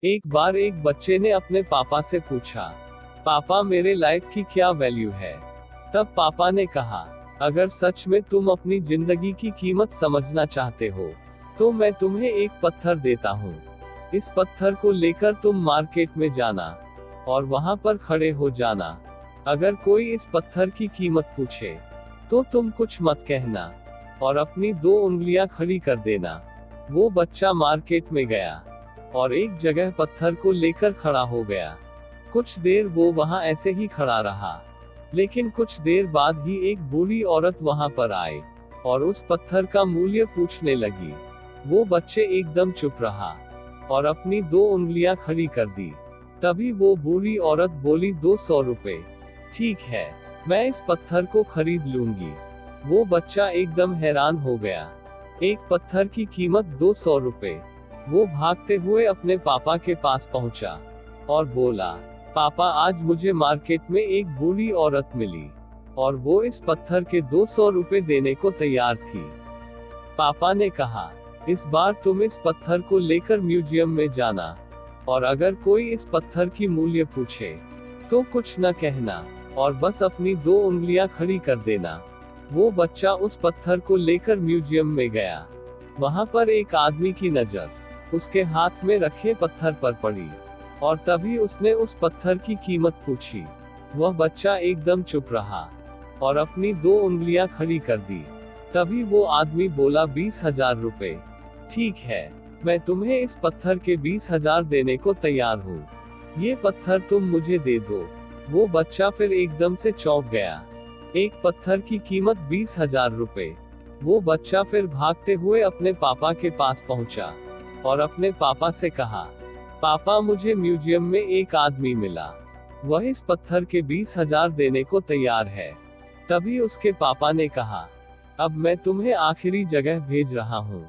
एक बार एक बच्चे ने अपने पापा से पूछा, पापा मेरे लाइफ की क्या वैल्यू है। तब पापा ने कहा, अगर सच में तुम अपनी जिंदगी की कीमत समझना चाहते हो तो मैं तुम्हें एक पत्थर देता हूँ। इस पत्थर को लेकर तुम मार्केट में जाना और वहां पर खड़े हो जाना। अगर कोई इस पत्थर की कीमत पूछे तो तुम कुछ मत कहना और अपनी 2 उंगलियां खड़ी कर देना। वो बच्चा मार्केट में गया और एक जगह पत्थर को लेकर खड़ा हो गया। कुछ देर वो वहां ऐसे ही खड़ा रहा, लेकिन कुछ देर बाद ही एक बूढ़ी औरत वहां पर आई और उस पत्थर का मूल्य पूछने लगी। वो बच्चे एकदम चुप रहा और अपनी 2 उंगलियां खड़ी कर दी। तभी वो बूढ़ी औरत बोली, 200 रुपए। ठीक है, मैं इस पत्थर को खरीद लूंगी। वो बच्चा एकदम हैरान हो गया। एक पत्थर की कीमत 200 रुपए। वो भागते हुए अपने पापा के पास पहुंचा और बोला, पापा आज मुझे मार्केट में एक बूढ़ी औरत मिली और वो इस पत्थर के 200 रुपए देने को तैयार थी। पापा ने कहा, इस बार तुम इस पत्थर को लेकर म्यूजियम में जाना और अगर कोई इस पत्थर की मूल्य पूछे तो कुछ न कहना और बस अपनी 2 उंगलियां खड़ी कर देना। वो बच्चा उस पत्थर को लेकर म्यूजियम में गया। वहां पर एक आदमी की नजर उसके हाथ में रखे पत्थर पर पड़ी और तभी उसने उस पत्थर की कीमत पूछी। वह बच्चा एकदम चुप रहा और अपनी 2 उंगलियां खड़ी कर दी। तभी वो आदमी बोला, 20,000 रुपए। ठीक है, मैं तुम्हें इस पत्थर के 20,000 देने को तैयार हूँ। ये पत्थर तुम मुझे दे दो। वो बच्चा फिर एकदम से चौंक गया। एक पत्थर की कीमत 20,000 रुपए। वो बच्चा फिर भागते हुए अपने पापा के पास पहुंचा और अपने पापा से कहा, पापा मुझे म्यूजियम में एक आदमी मिला, वह इस पत्थर के 20,000 देने को तैयार है। तभी उसके पापा ने कहा, अब मैं तुम्हें आखिरी जगह भेज रहा हूँ।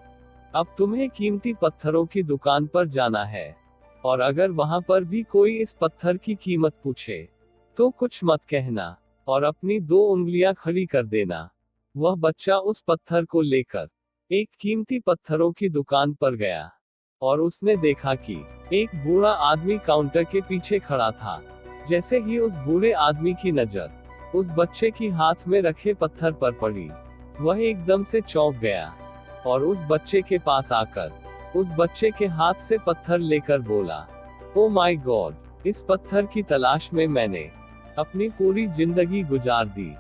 अब तुम्हें कीमती पत्थरों की दुकान पर जाना है और अगर वहां पर भी कोई इस पत्थर की कीमत पूछे तो कुछ मत कहना और अपनी 2 उंगलियां खड़ी कर देना। वह बच्चा उस पत्थर को लेकर एक कीमती पत्थरों की दुकान पर गया और उसने देखा कि एक बूढ़ा आदमी काउंटर के पीछे खड़ा था। जैसे ही उस बूढ़े आदमी की नजर उस बच्चे की हाथ में रखे पत्थर पर पड़ी, वह एकदम से चौंक गया और उस बच्चे के पास आकर उस बच्चे के हाथ से पत्थर लेकर बोला, ओ माय गॉड, इस पत्थर की तलाश में मैंने अपनी पूरी जिंदगी गुजार दी।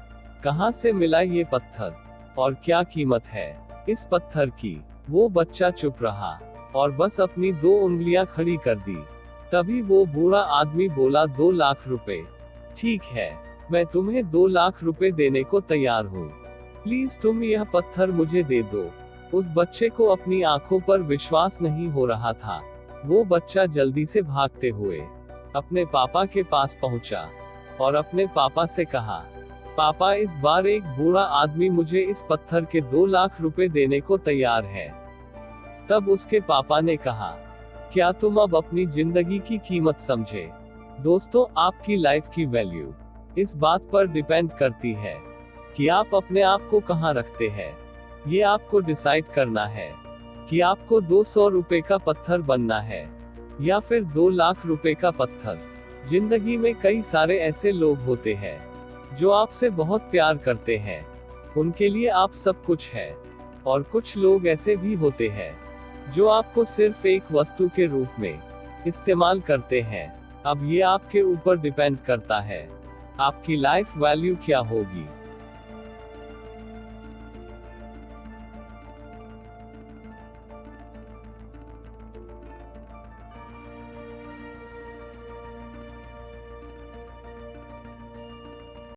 कहां से मिला ये पत्थर और क्या कीमत है इस पत्थर की। वो बच्चा चुप रहा और बस अपनी 2 उंगलियां खड़ी कर दी। तभी वो बूढ़ा आदमी बोला, 2 लाख रुपए। ठीक है, मैं तुम्हें 2 लाख रुपए देने को तैयार हूँ। प्लीज तुम यह पत्थर मुझे दे दो। उस बच्चे को अपनी आंखों पर विश्वास नहीं हो रहा था। वो बच्चा जल्दी से भागते हुए अपने पापा के पास पहुंचा और अपने पापा से कहा, पापा इस बार एक बूढ़ा आदमी मुझे इस पत्थर के 2 लाख रुपए देने को तैयार है। तब उसके पापा ने कहा, क्या तुम अब अपनी जिंदगी की कीमत समझे। दोस्तों, आपकी लाइफ की वैल्यू इस बात पर डिपेंड करती है कि आप अपने आप को कहां रखते हैं। ये आपको डिसाइड करना है कि आपको 200 रुपए का पत्थर बनना है या फिर 2 लाख रुपए का पत्थर। जिंदगी में कई सारे ऐसे लोग होते हैं जो आपसे बहुत प्यार करते हैं, उनके लिए आप सब कुछ है, और कुछ लोग ऐसे भी होते हैं जो आपको सिर्फ एक वस्तु के रूप में इस्तेमाल करते हैं। अब ये आपके ऊपर डिपेंड करता है, आपकी लाइफ वैल्यू क्या होगी।